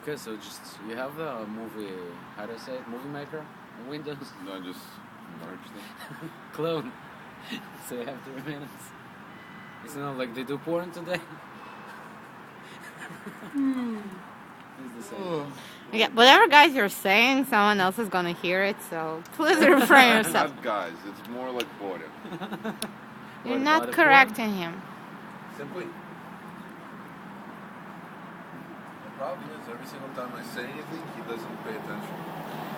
Okay, so just you have the movie, how do I say it, movie maker on Windows? No, just merge them. Clone. So you have 3 minutes. It's not like they do porn today. It's the same. Yeah, whatever guys you're saying, someone else is gonna hear it, so please refrain yourself. Not guys, it's more like border. You're What, not about the correcting him. Simply. The problem is every single time I say anything, he doesn't pay attention.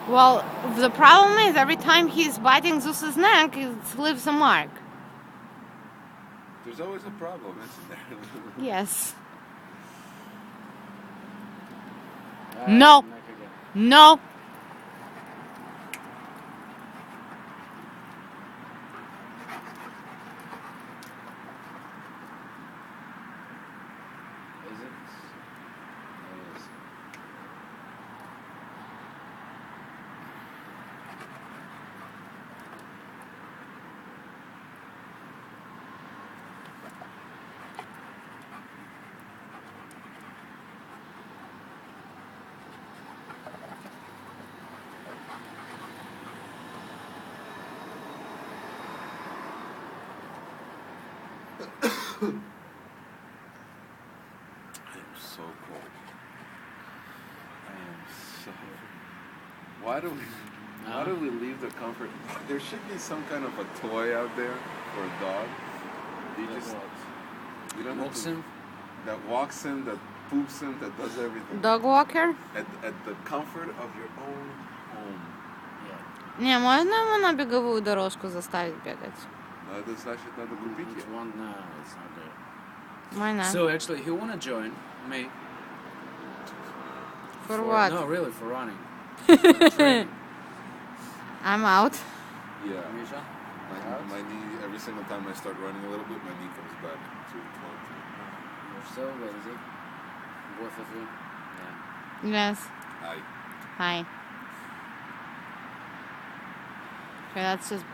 Well, the problem is every time he's biting Zeus's neck, it leaves a mark. There's always a problem, isn't there? Yes. No. No. Is it? It is. I am so cold. I am so. Why do we leave the comfort? There should be some kind of a toy out there for a dog. You just you don't have Walks to- him? that walks him, that poops him, that does everything Dog walker? at the comfort of your own home. Yeah. Не, можно ему на беговую дорожку заставить бегать? Это значит надо купить It's его. one, no, it's not good. Why not? So actually, he wanna join me. For what? No, really, for running. I'm out. Yeah. Misha? My knee, every single time I start running a little bit, my knee comes back to 12. You're so lazy. Both of you. Yeah. Yes. Hi. Hi. Okay, that's just